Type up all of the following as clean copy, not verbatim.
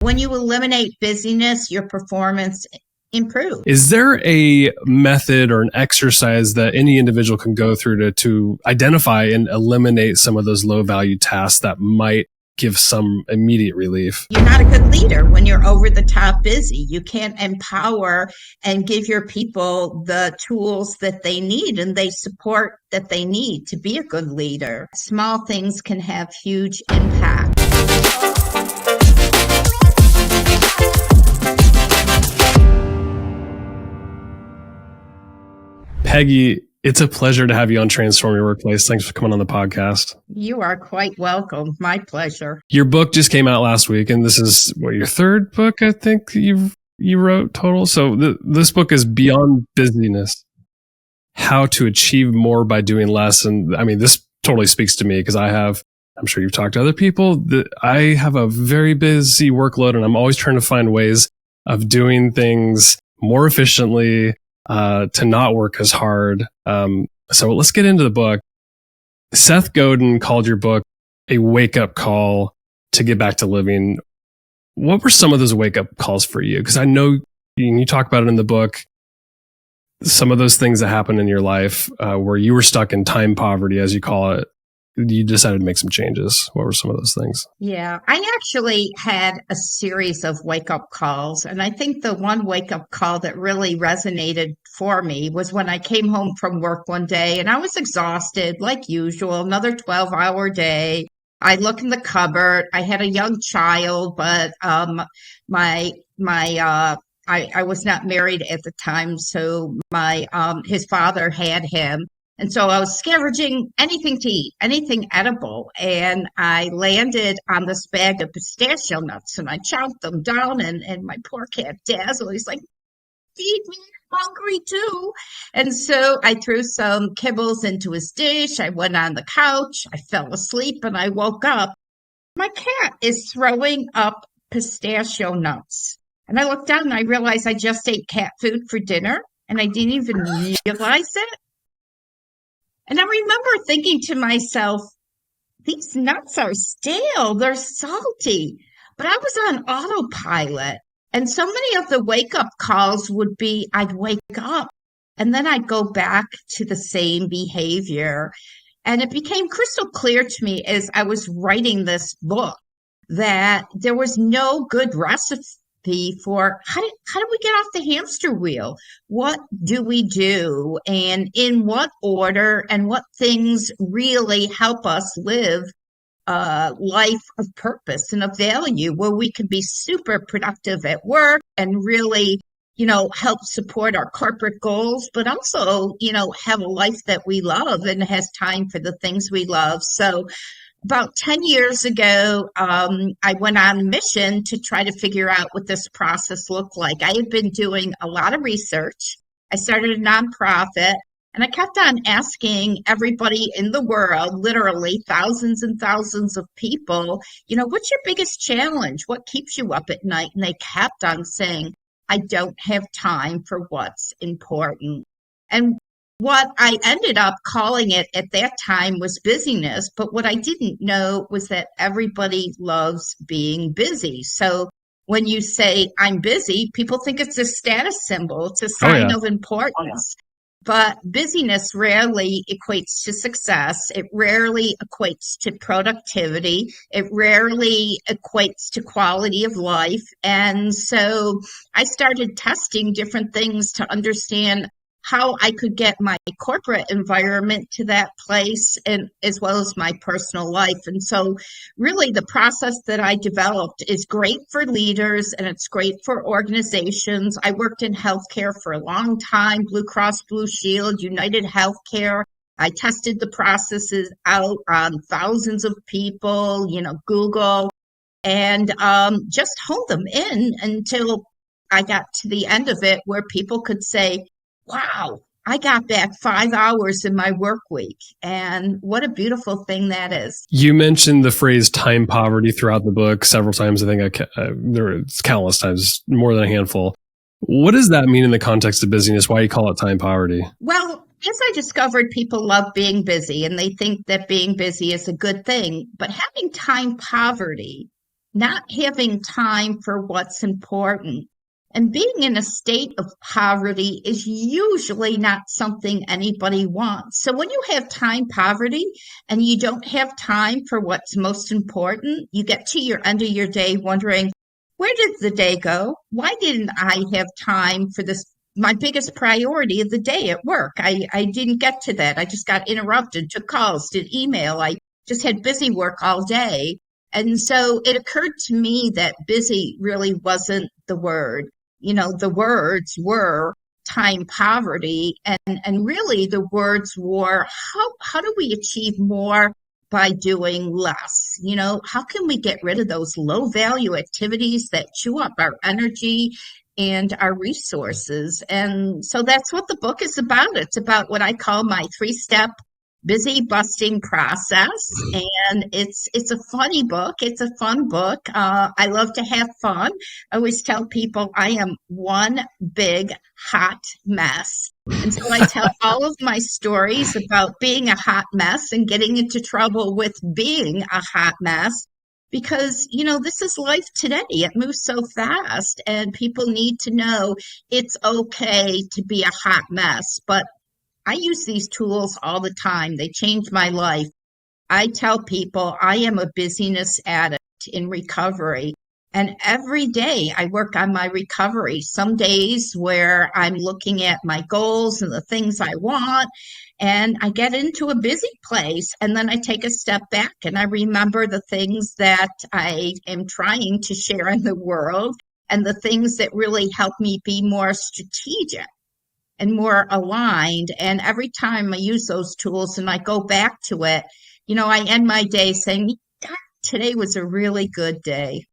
when you eliminate busyness, your performance improves. Is there a method or an exercise that any individual can go through to identify and eliminate some of those low value tasks that might give some immediate relief? You're not a good leader when you're over the top busy. You can't empower and give your people the tools that they need and they support that they need to be a good leader. Small things can have huge impact. Peggy, it's a pleasure to have you on Transform Your Workplace. Thanks for coming on the podcast. You are quite welcome. My pleasure. Your book just came out last week, and this is your third book, I think, you wrote total. So this book is Beyond Busyness, How to Achieve More by Doing Less. And I mean, this totally speaks to me because I'm sure you've talked to other people, I have a very busy workload, and I'm always trying to find ways of doing things more efficiently, to not work as hard. So let's get into the book. Seth Godin called your book a wake-up call to get back to living. What were some of those wake-up calls for you? Because I know you talk about it in the book, some of those things that happened in your life where you were stuck in time poverty, as you call it. You decided to make some changes. What were some of those things? Yeah, I actually had a series of wake-up calls. And I think the one wake-up call that really resonated for me was when I came home from work one day and I was exhausted, like usual, another 12-hour day. I look in the cupboard. I had a young child, but I was not married at the time, so his father had him. And so I was scavenging anything to eat, anything edible. And I landed on this bag of pistachio nuts and I chomped them down. And my poor cat Dazzle, he's like, feed me, I'm hungry too. And so I threw some kibbles into his dish. I went on the couch. I fell asleep and I woke up. My cat is throwing up pistachio nuts. And I looked down and I realized I just ate cat food for dinner and I didn't even realize it. And I remember thinking to myself, these nuts are stale, they're salty. But I was on autopilot. And so many of the wake-up calls would be, I'd wake up and then I'd go back to the same behavior. And it became crystal clear to me as I was writing this book that there was no good recipe for how do we get off the hamster wheel? What do we do? And in what order and what things really help us live a life of purpose and of value where we can be super productive at work and really, help support our corporate goals, but also, have a life that we love and has time for the things we love. So about 10 years ago, I went on a mission to try to figure out what this process looked like. I had been doing a lot of research. I started a nonprofit, and I kept on asking everybody in the world, literally thousands and thousands of people, what's your biggest challenge? What keeps you up at night? And they kept on saying, I don't have time for what's important. And what I ended up calling it at that time was busyness, but what I didn't know was that everybody loves being busy. So when you say I'm busy, people think it's a status symbol, it's a sign of importance. But busyness rarely equates to success. It rarely equates to productivity. It rarely equates to quality of life. And so I started testing different things to understand how I could get my corporate environment to that place and as well as my personal life. And so really the process that I developed is great for leaders and it's great for organizations. I worked in healthcare for a long time, Blue Cross Blue Shield, United Healthcare. I tested the processes out on thousands of people, Google, and just honed them in until I got to the end of it where people could say, wow, I got back 5 hours in my work week. And what a beautiful thing that is. You mentioned the phrase time poverty throughout the book several times. I think there's countless times, more than a handful. What does that mean in the context of busyness? Why you call it time poverty? Well, as I discovered, people love being busy and they think that being busy is a good thing. But having time poverty not having time for what's important. And being in a state of poverty is usually not something anybody wants. So when you have time poverty and you don't have time for what's most important, you get to your end of your day wondering, where did the day go? Why didn't I have time for this? My biggest priority of the day at work. I didn't get to that. I just got interrupted, took calls, did email. I just had busy work all day. And so it occurred to me that busy really wasn't the word. The words were time poverty, and really the words were how do we achieve more by doing less? How can we get rid of those low value activities that chew up our energy and our resources? And so that's what the book is about. It's about what I call my 3-step busy busting process, and it's a funny book. It's a fun book. I love to have fun. I always tell people I am one big hot mess, and so I tell all of my stories about being a hot mess and getting into trouble with being a hot mess, because this is life today. It moves so fast, and people need to know it's okay to be a hot mess. But I use these tools all the time. They change my life. I tell people I am a busyness addict in recovery. And every day I work on my recovery. Some days where I'm looking at my goals and the things I want, and I get into a busy place. And then I take a step back and I remember the things that I am trying to share in the world and the things that really help me be more strategic and more aligned. And every time I use those tools and I go back to it, I end my day saying, God, today was a really good day.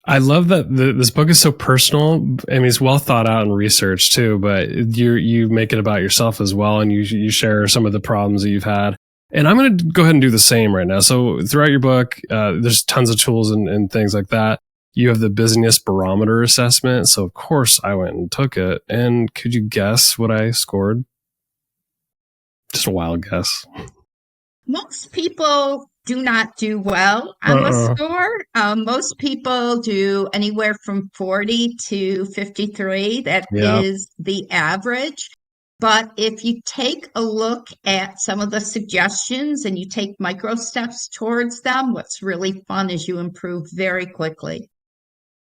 I love that this book is so personal. I mean, it's well thought out and researched too, but you make it about yourself as well. And you share some of the problems that you've had. And I'm going to go ahead and do the same right now. So throughout your book, there's tons of tools and things like that. You have the Busyness Barometer Assessment. So of course I went and took it. And could you guess what I scored? Just a wild guess. Most people do not do well on the score. Most people do anywhere from 40 to 53. That is the average. But if you take a look at some of the suggestions and you take micro steps towards them, what's really fun is you improve very quickly.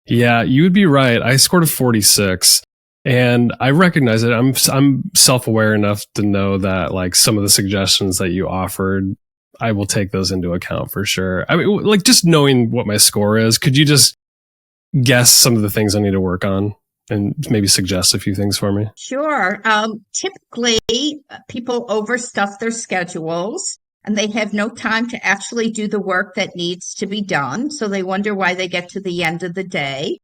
Yeah, you would be right. I scored a 46. And I recognize it. I'm self-aware enough to know that like some of the suggestions that you offered, I will take those into account for sure. I mean, like just knowing what my score is, could you just guess some of the things I need to work on and maybe suggest a few things for me? Sure. Typically, people overstuff their schedules and they have no time to actually do the work that needs to be done. So they wonder why they get to the end of the day.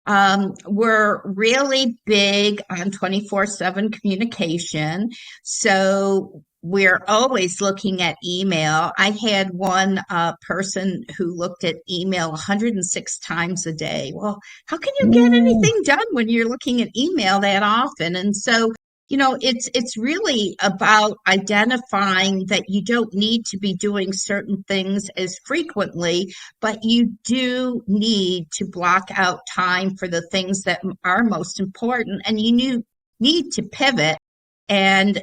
We're really big on 24/7 communication. So we're always looking at email. I had one person who looked at email 106 times a day. Well, how can you get anything done when you're looking at email that often? And so it's really about identifying that you don't need to be doing certain things as frequently, but you do need to block out time for the things that are most important. And you need to pivot and,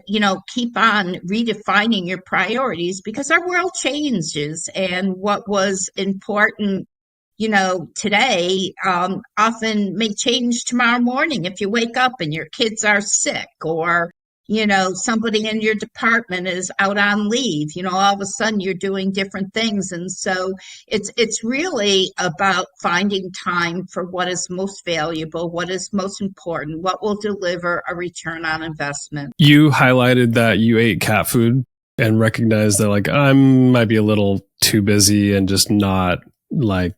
keep on redefining your priorities, because our world changes, and what was important today often may change tomorrow morning if you wake up and your kids are sick, or, somebody in your department is out on leave. All of a sudden you're doing different things. And so it's really about finding time for what is most valuable, what is most important, what will deliver a return on investment. You highlighted that you ate cat food and recognized that like I might be a little too busy and just not like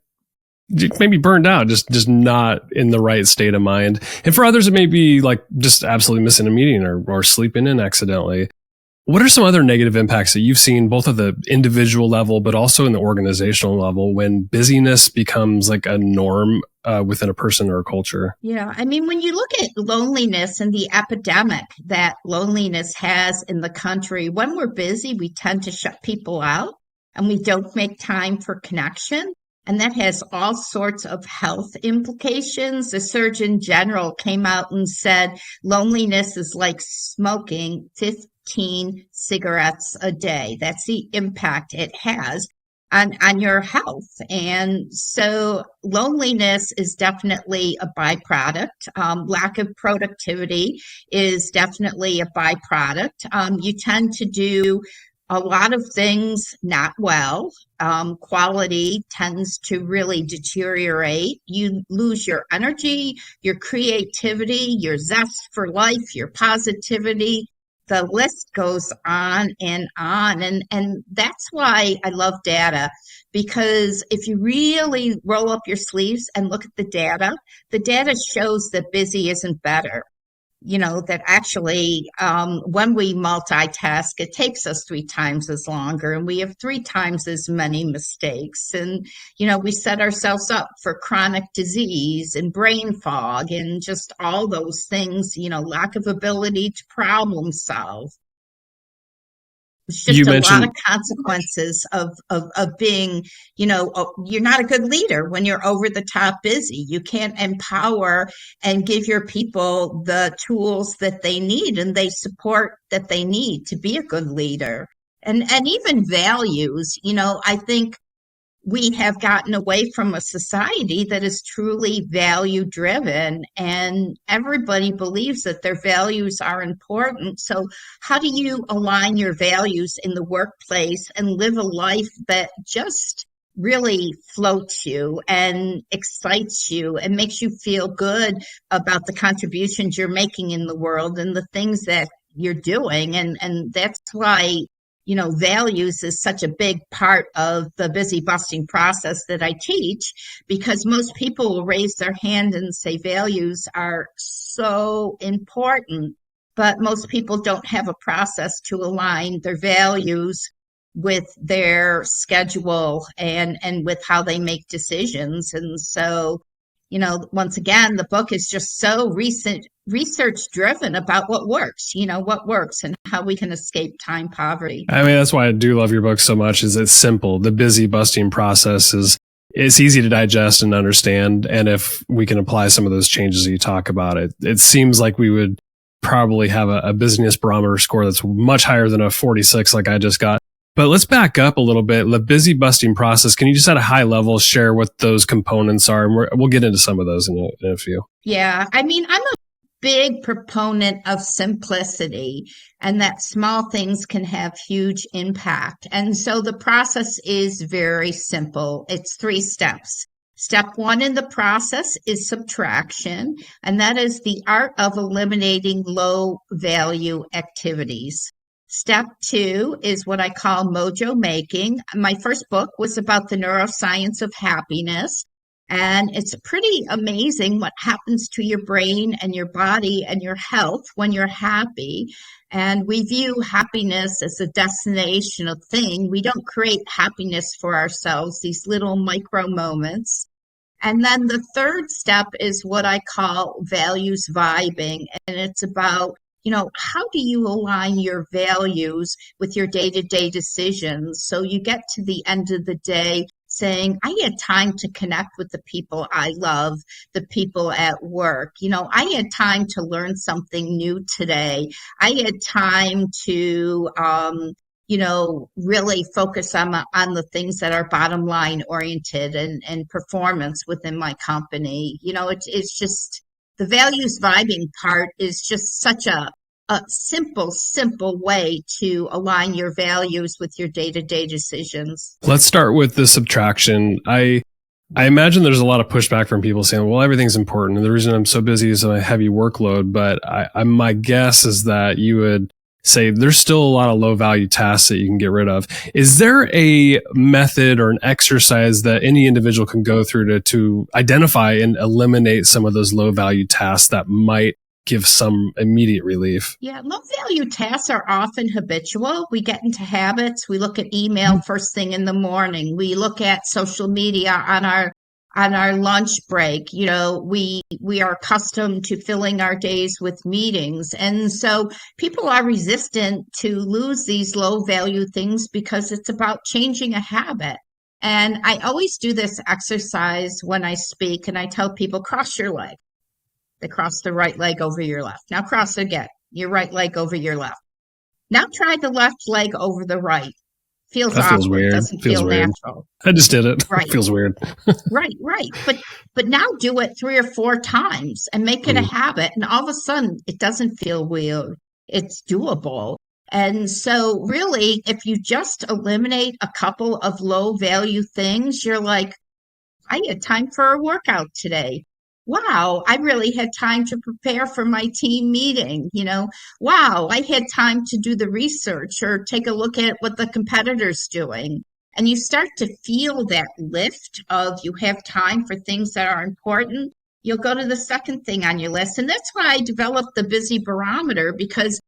maybe burned out, just not in the right state of mind. And for others, it may be like just absolutely missing a meeting or sleeping in accidentally. What are some other negative impacts that you've seen both at the individual level, but also in the organizational level when busyness becomes like a norm within a person or a culture? Yeah. I mean, when you look at loneliness and the epidemic that loneliness has in the country, when we're busy, we tend to shut people out and we don't make time for connection. And that has all sorts of health implications. The Surgeon General came out and said loneliness is like smoking 15 cigarettes a day. That's the impact it has on your health. And so loneliness is definitely a byproduct. Lack of productivity is definitely a byproduct. You tend to do a lot of things not well. Quality tends to really deteriorate. You lose your energy, your creativity, your zest for life, your positivity. The list goes on and on. And that's why I love data, because if you really roll up your sleeves and look at the data shows that busy isn't better. That actually, when we multitask, it takes us 3 times as longer and we have 3 times as many mistakes. And, we set ourselves up for chronic disease and brain fog and just all those things, lack of ability to problem solve. It's just You a lot mentioned of consequences of being, you're not a good leader when you're over the top busy. You can't empower and give your people the tools that they need and they support that they need to be a good leader. And even values, I think we have gotten away from a society that is truly value driven, and everybody believes that their values are important. So how do you align your values in the workplace and live a life that just really floats you and excites you and makes you feel good about the contributions you're making in the world and the things that you're doing? And that's why values is such a big part of the busy busting process that I teach, because most people will raise their hand and say values are so important, but most people don't have a process to align their values with their schedule and with how they make decisions. And so, once again, the book is just so research driven about what works, and how we can escape time poverty. I mean, that's why I do love your book so much, is it's simple. The busy busting process it's easy to digest and understand. And if we can apply some of those changes that you talk about, it seems like we would probably have a busyness barometer score that's much higher than a 46 like I just got. But let's back up a little bit. The busy busting process, can you just at a high level share what those components are? And we'll get into some of those in a few. Yeah. I mean, I'm a big proponent of simplicity, and that small things can have huge impact. And so the process is very simple. It's 3 steps. Step 1 in the process is subtraction, and that is the art of eliminating low value activities. Step 2 is what I call mojo making. My first book was about the neuroscience of happiness. And it's pretty amazing what happens to your brain and your body and your health when you're happy. And we view happiness as a destinational thing. We don't create happiness for ourselves, these little micro moments. And then the third step is what I call values vibing. And it's about, how do you align your values with your day-to-day decisions? So you get to the end of the day saying, I had time to connect with the people I love, the people at work. I had time to learn something new today. I had time to, really focus on the things that are bottom line oriented and performance within my company. It's just the values vibing part is just such a simple way to align your values with your day-to-day decisions. Let's start with the subtraction. I imagine there's a lot of pushback from people saying, well, everything's important. And the reason I'm so busy is a heavy workload. But my guess is that you would say there's still a lot of low value tasks that you can get rid of. Is there a method or an exercise that any individual can go through to identify and eliminate some of those low value tasks that might give some immediate relief? Yeah, low value tasks are often habitual. We get into habits. We look at email first thing in the morning. We look at social media on our lunch break. We are accustomed to filling our days with meetings. And so people are resistant to lose these low value things because it's about changing a habit. And I always do this exercise when I speak, and I tell people, cross your leg. They cross the right leg over your left. Now cross again, your right leg over your left. Now try the left leg over the right. Feels That feels awkward, weird. doesn't Feels feel weird. natural. I just did it. Right, Feels weird. right. But now do it 3 or 4 times and make it a Mm. habit. And all of a sudden, it doesn't feel weird. It's doable. And so, really, if you just eliminate a couple of low value things, you're like, I had time for a workout today. Wow, I really had time to prepare for my team meeting. Wow, I had time to do the research or take a look at what the competitor's doing. And you start to feel that lift of you have time for things that are important. You'll go to the second thing on your list. And that's why I developed the Busy Barometer, because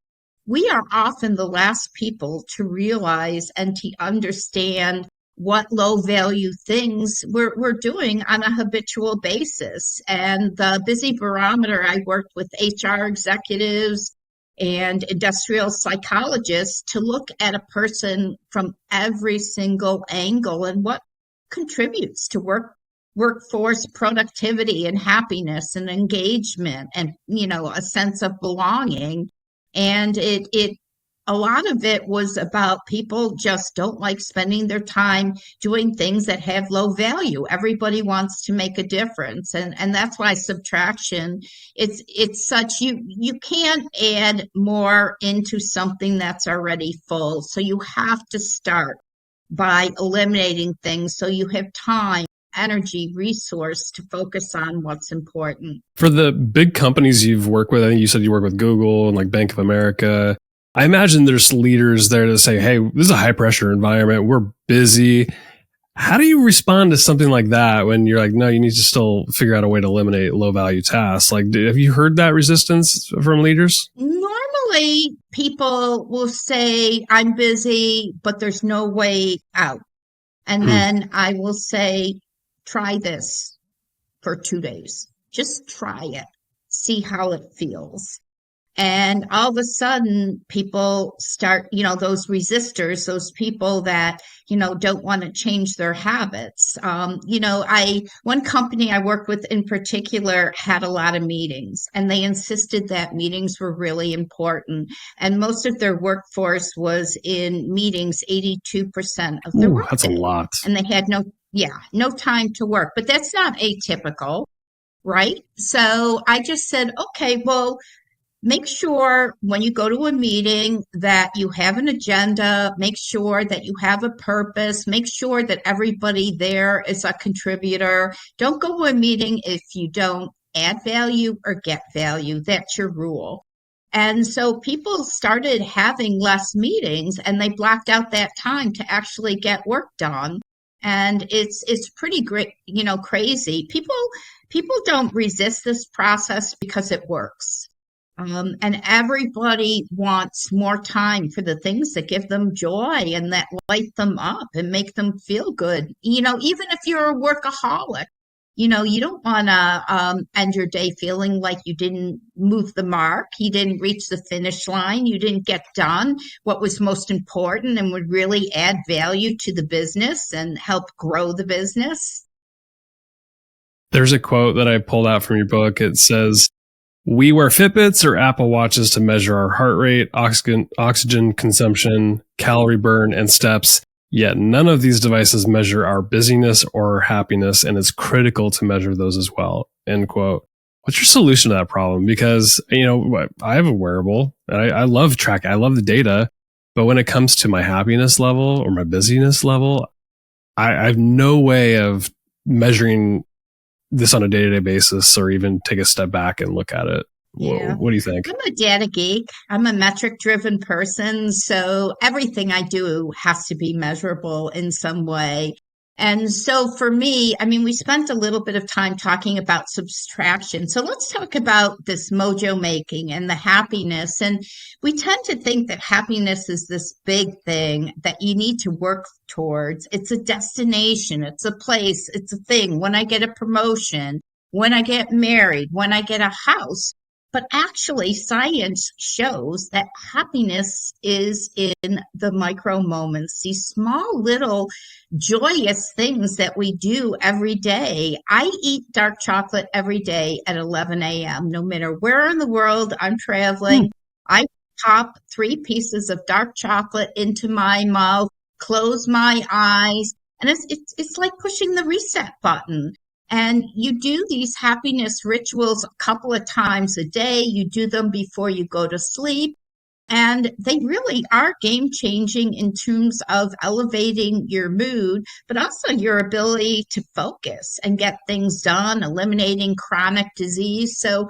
we are often the last people to realize and to understand what low value things we're doing on a habitual basis. And the Busy Barometer, I worked with HR executives and industrial psychologists to look at a person from every single angle and what contributes to workforce productivity and happiness and engagement and a sense of belonging. And it a lot of it was about people just don't like spending their time doing things that have low value. Everybody wants to make a difference. And that's why subtraction, it's such, you can't add more into something that's already full. So you have to start by eliminating things so you have time, energy, resource to focus on what's important. For the big companies you've worked with, I think you said you work with Google and like Bank of America. I imagine there's leaders there to say, hey, this is a high pressure environment. We're busy. How do you respond to something like that when you're like, no, you need to still figure out a way to eliminate low value tasks? Like, have you heard that resistance from leaders? Normally, people will say, I'm busy, but there's no way out. And Hmm. then I will say, try this for 2 days. Just try it. See how it feels. And all of a sudden, people start, those resistors, those people that, don't want to change their habits. One company I worked with in particular had a lot of meetings, and they insisted that meetings were really important. And most of their workforce was in meetings 82% of the Ooh, that's a workday. lot. And they had no time to work. But that's not atypical, right? So I just said, okay, well, make sure when you go to a meeting that you have an agenda, make sure that you have a purpose, make sure that everybody there is a contributor. Don't go to a meeting if you don't add value or get value. That's your rule. And so people started having less meetings and they blocked out that time to actually get work done. And it's pretty great, crazy. People don't resist this process because it works. And everybody wants more time for the things that give them joy and that light them up and make them feel good. Even if you're a workaholic, you don't want to end your day feeling like you didn't move the mark, you didn't reach the finish line, you didn't get done what was most important and would really add value to the business and help grow the business. There's a quote that I pulled out from your book. It says, we wear Fitbits or Apple Watches to measure our heart rate, oxygen consumption, calorie burn, and steps. Yet none of these devices measure our busyness or our happiness, and it's critical to measure those as well. End quote. What's your solution to that problem? Because, I have a wearable and I love tracking. I love the data. But when it comes to my happiness level or my busyness level, I have no way of measuring this on a day-to-day basis or even take a step back and look at it. Yeah. What do you think? I'm a data geek. I'm a metric driven person. So everything I do has to be measurable in some way. And so for me, I mean, we spent a little bit of time talking about subtraction. So let's talk about this mojo making and the happiness. And we tend to think that happiness is this big thing that you need to work towards. It's a destination, it's a place, it's a thing. When I get a promotion, when I get married, when I get a house. But actually, science shows that happiness is in the micro moments, these small little joyous things that we do every day. I eat dark chocolate every day at 11 a.m. No matter where in the world I'm traveling, I pop 3 pieces of dark chocolate into my mouth, close my eyes, and it's like pushing the reset button. And you do these happiness rituals a couple of times a day. You do them before you go to sleep. And they really are game changing in terms of elevating your mood, but also your ability to focus and get things done, eliminating chronic disease. So,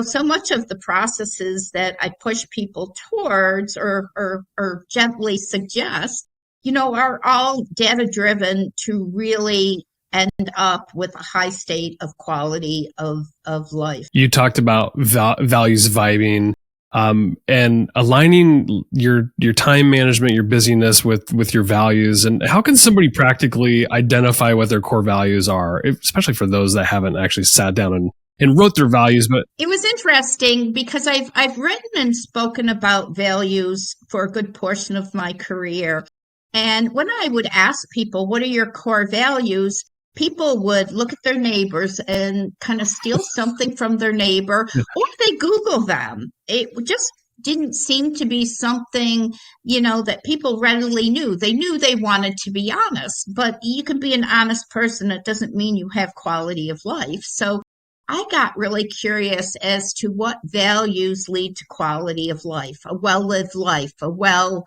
so much of the processes that I push people towards or gently suggest, are all data driven to really end up with a high state of quality of life. You talked about values vibing. And aligning your time management, your busyness with your values. And how can somebody practically identify what their core values are, especially for those that haven't actually sat down and wrote their values? But it was interesting because I've written and spoken about values for a good portion of my career. And when I would ask people, what are your core values? People would look at their neighbors and kind of steal something from their neighbor, or they Google them. It just didn't seem to be something, that people readily knew. They knew they wanted to be honest, but you can be an honest person. It doesn't mean you have quality of life. So I got really curious as to what values lead to quality of life, a well-lived life, a well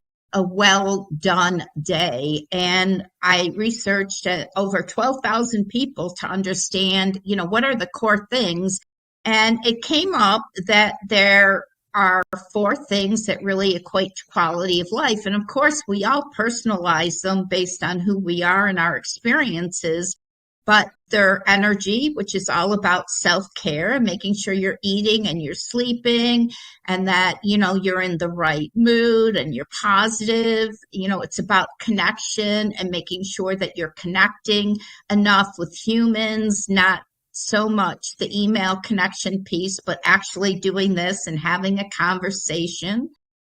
done day. And I researched over 12,000 people to understand, what are the core things. And it came up that there are 4 things that really equate to quality of life. And of course, we all personalize them based on who we are and our experiences. But their energy, which is all about self-care and making sure you're eating and you're sleeping and that, you're in the right mood and you're positive. It's about connection and making sure that you're connecting enough with humans, not so much the email connection piece, but actually doing this and having a conversation.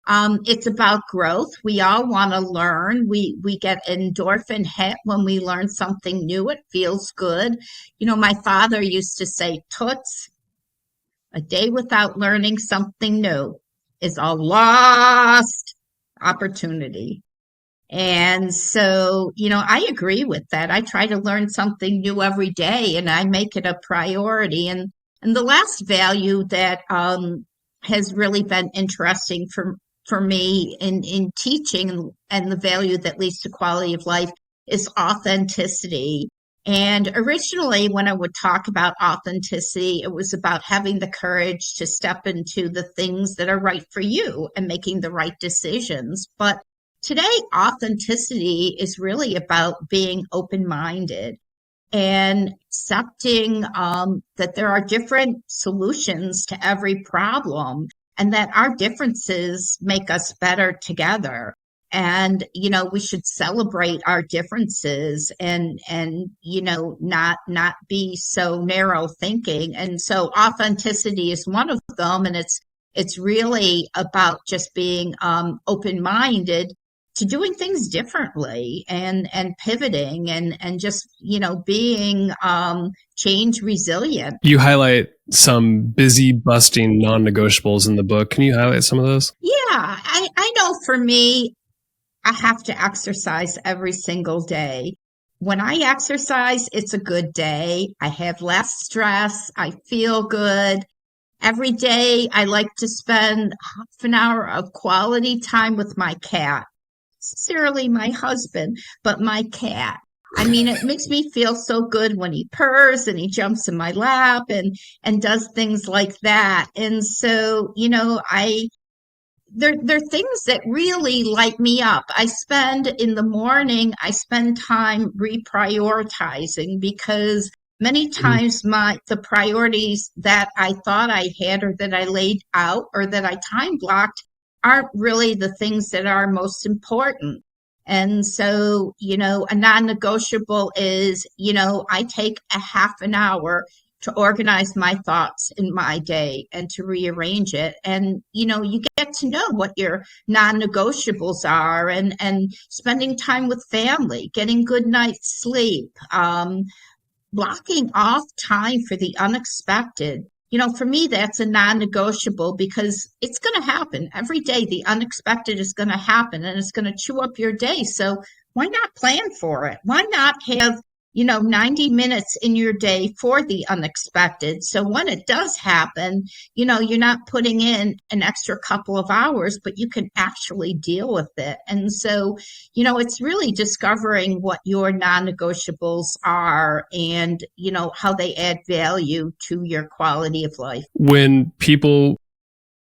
It's about growth. We all want to learn. We get endorphin hit when we learn something new. It feels good. My father used to say, Toots, a day without learning something new is a lost opportunity. And so, I agree with that. I try to learn something new every day and I make it a priority. And the last value that has really been interesting for me in teaching and the value that leads to quality of life is authenticity. And originally, when I would talk about authenticity, it was about having the courage to step into the things that are right for you and making the right decisions. But today, authenticity is really about being open-minded and accepting that there are different solutions to every problem and that our differences make us better together. And, we should celebrate our differences and, not be so narrow thinking. And so authenticity is one of them. And it's really about just being open-minded to doing things differently and pivoting and just, being change resilient. You highlight some busy busting non-negotiables in the book. Can you highlight some of those? Yeah, I know for me, I have to exercise every single day. When I exercise, it's a good day. I have less stress. I feel good. Every day, I like to spend half an hour of quality time with my cat. Sincerely, my husband, but my cat. I mean, it makes me feel so good when he purrs and he jumps in my lap and does things like that. And so, there are things that really light me up. In the morning, I spend time reprioritizing because many times the priorities that I thought I had or that I laid out or that I time blocked aren't really the things that are most important. And so, a non-negotiable is, I take a half an hour to organize my thoughts in my day and to rearrange it. And, you get to know what your non-negotiables are, and spending time with family, getting good night's sleep, blocking off time for the unexpected. For me, that's a non-negotiable because it's going to happen every day. The unexpected is going to happen and it's going to chew up your day. So why not plan for it? Why not have 90 minutes in your day for the unexpected? So when it does happen, you're not putting in an extra couple of hours, but you can actually deal with it. And so, it's really discovering what your non-negotiables are and, how they add value to your quality of life. When people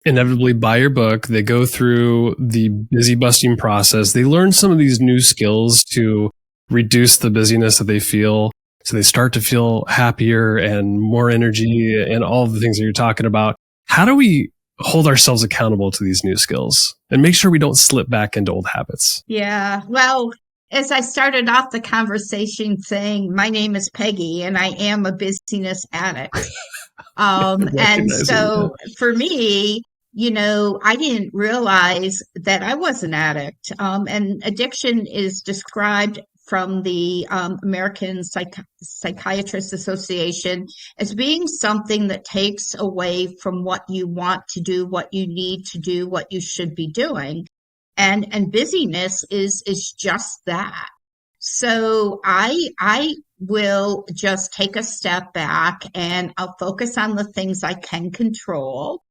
inevitably buy your book, they go through the busy busting process, they learn some of these new skills to reduce the busyness that they feel. So they start to feel happier and more energy and all of the things that you're talking about. How do we hold ourselves accountable to these new skills and make sure we don't slip back into old habits? Yeah, well, as I started off the conversation saying, my name is Peggy and I am a busyness addict. And so for me, I didn't realize that I was an addict. And addiction is described from the American Psychiatrists Association as being something that takes away from what you want to do, what you need to do, what you should be doing. And busyness is just that. So I will just take a step back and I'll focus on the things I can control.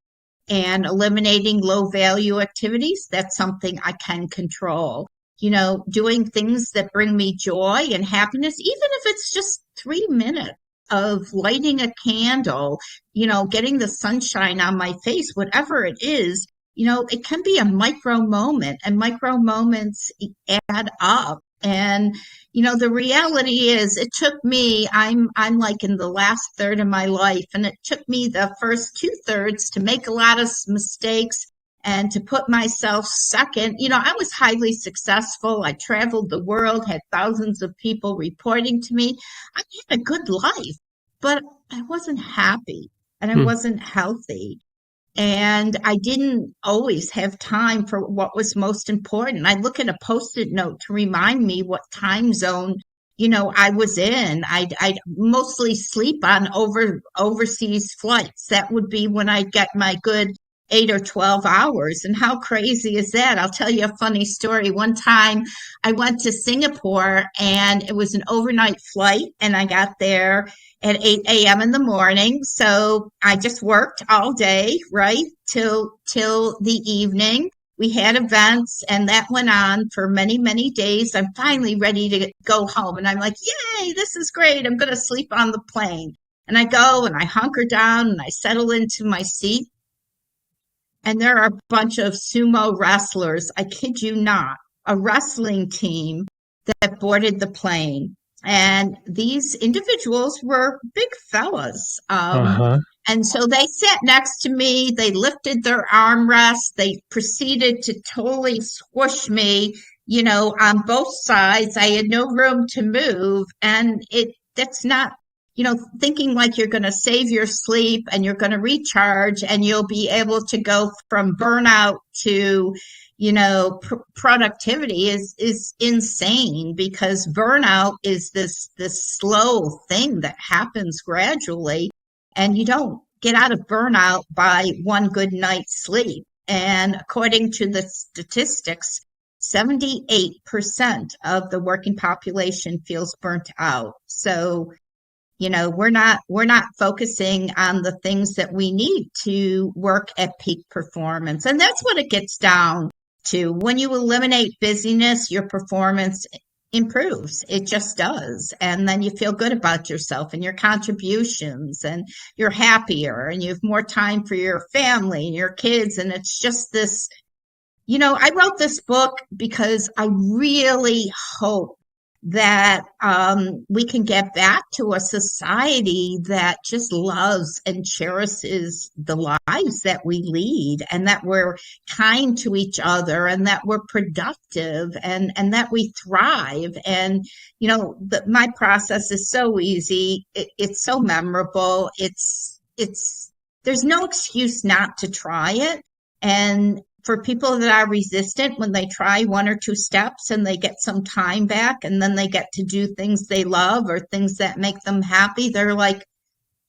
And eliminating low value activities, that's something I can control. Doing things that bring me joy and happiness, even if it's just 3 minutes of lighting a candle, getting the sunshine on my face, whatever it is, it can be a micro moment, and micro moments add up. And, the reality is it took me, I'm like in the last third of my life, and it took me the first 2/3 to make a lot of mistakes and to put myself second. I was highly successful. I traveled the world, had thousands of people reporting to me. I had a good life, but I wasn't happy and I wasn't healthy. And I didn't always have time for what was most important. I look at a Post-it note to remind me what time zone, I was in. I'd mostly sleep on overseas flights. That would be when I'd get my good 8 or 12 hours. And how crazy is that? I'll tell you a funny story. One time I went to Singapore and it was an overnight flight, and I got there at 8 a.m. in the morning. So I just worked all day, right, till the evening. We had events and that went on for many, many days. I'm finally ready to go home. And I'm like, yay, this is great. I'm going to sleep on the plane. And I go and I hunker down and I settle into my seat. And there are a bunch of sumo wrestlers, I kid you not, a wrestling team that boarded the plane. And these individuals were big fellas. And so they sat next to me. They lifted their armrests. They proceeded to totally squish me, on both sides. I had no room to move. And that's not, thinking like you're going to save your sleep and you're going to recharge and you'll be able to go from burnout to, productivity is insane, because burnout is this slow thing that happens gradually, and you don't get out of burnout by one good night's sleep. And according to the statistics, 78% of the working population feels burnt out. So, we're not focusing on the things that we need to work at peak performance. And that's what it gets down to. When you eliminate busyness, your performance improves. It just does. And then you feel good about yourself and your contributions, and you're happier and you have more time for your family and your kids. And it's just this, I wrote this book because I really hope that we can get back to a society that just loves and cherishes the lives that we lead, and that we're kind to each other, and that we're productive, and that we thrive. And, my process is so easy. It's so memorable. There's no excuse not to try it. And for people that are resistant, when they try one or two steps and they get some time back and then they get to do things they love or things that make them happy, they're like,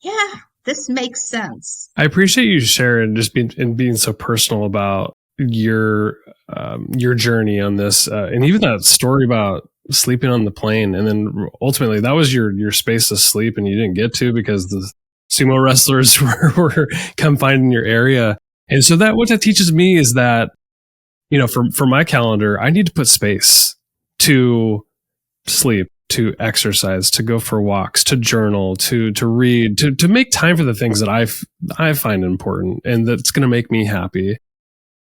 yeah, this makes sense. I appreciate you sharing just being so personal about your journey on this, and even that story about sleeping on the plane, and then ultimately that was your space to sleep, and you didn't get to because the sumo wrestlers were confined in your area. And so what that teaches me is that, for my calendar, I need to put space to sleep, to exercise, to go for walks, to journal, to read, to make time for the things that I find important and that's going to make me happy.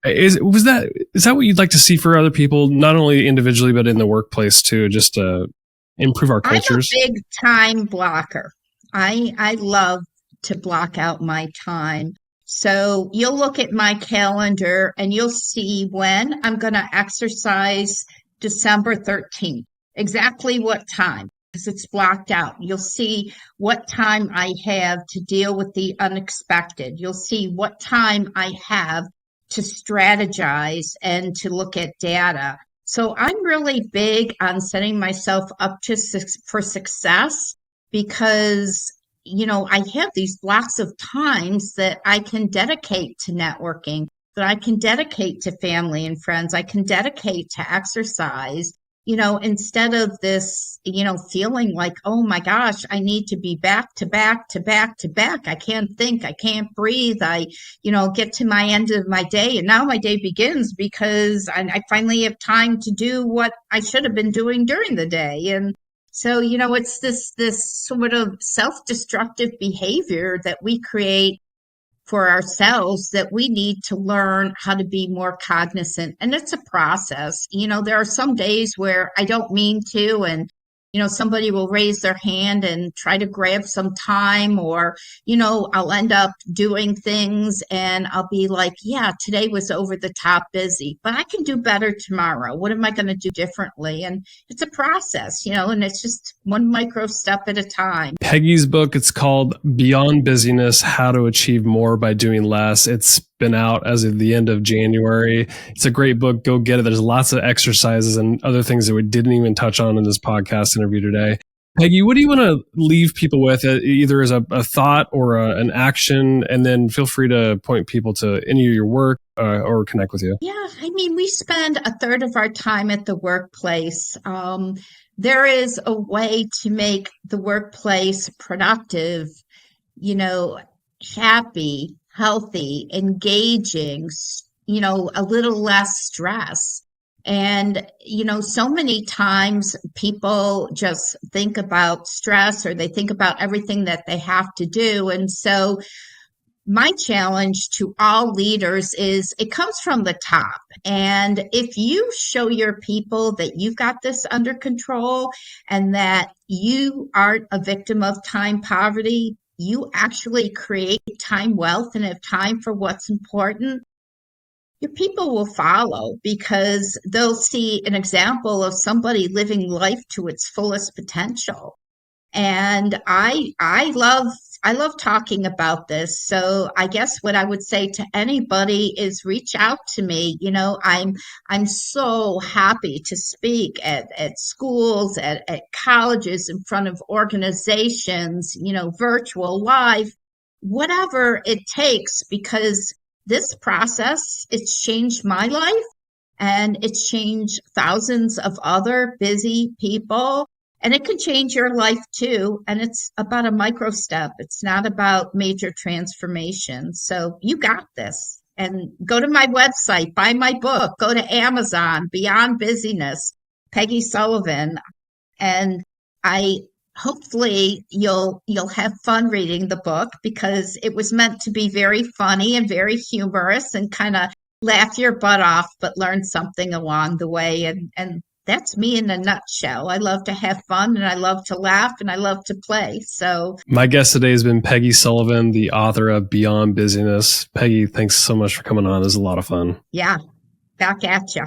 Is that what you'd like to see for other people, not only individually, but in the workplace too, just to improve our cultures? I'm a big time blocker. I love to block out my time. So you'll look at my calendar and you'll see when I'm going to exercise December 13th, exactly what time, because it's blocked out. You'll see what time I have to deal with the unexpected. You'll see what time I have to strategize and to look at data. So I'm really big on setting myself up for success, because I have these blocks of times that I can dedicate to networking, that I can dedicate to family and friends, I can dedicate to exercise, instead of this, feeling like, oh my gosh, I need to be back to back to back to back. I can't think, I can't breathe. I get to my end of my day, and now my day begins because I finally have time to do what I should have been doing during the day. And so, it's this sort of self-destructive behavior that we create for ourselves that we need to learn how to be more cognizant. And it's a process. There are some days where I don't mean to, and somebody will raise their hand and try to grab some time, or I'll end up doing things and I'll be like, yeah, today was over the top busy, but I can do better tomorrow. What am I going to do differently? And it's a process, and it's just one micro step at a time. Peggy's book, it's called Beyond Busyness: How to Achieve More by Doing Less. It's been out as of the end of January. It's a great book. Go get it. There's lots of exercises and other things that we didn't even touch on in this podcast interview today. Peggy, what do you want to leave people with, either as a thought or an action? And then feel free to point people to any of your work or connect with you. Yeah, we spend a third of our time at the workplace. There is a way to make the workplace productive, happy, healthy, engaging, a little less stress. And, so many times people just think about stress, or they think about everything that they have to do. And so my challenge to all leaders is it comes from the top. And if you show your people that you've got this under control and that you aren't a victim of time poverty, you actually create time wealth and have time for what's important, your people will follow, because they'll see an example of somebody living life to its fullest potential. And I love talking about this. So I guess what I would say to anybody is reach out to me. I'm so happy to speak at schools, at colleges, in front of organizations, virtual, live, whatever it takes, because this process, it's changed my life and it's changed thousands of other busy people. And it can change your life too. And it's about a micro step. It's not about major transformation. So you got this. And go to my website, buy my book, go to Amazon, Beyond Busyness, Peggy Sullivan. And hopefully you'll have fun reading the book, because it was meant to be very funny and very humorous and kind of laugh your butt off, but learn something along the way. And that's me in a nutshell. I love to have fun and I love to laugh and I love to play. So, My guest today has been Peggy Sullivan, the author of Beyond Busyness. Peggy, thanks so much for coming on. It was a lot of fun. yeah, back at you.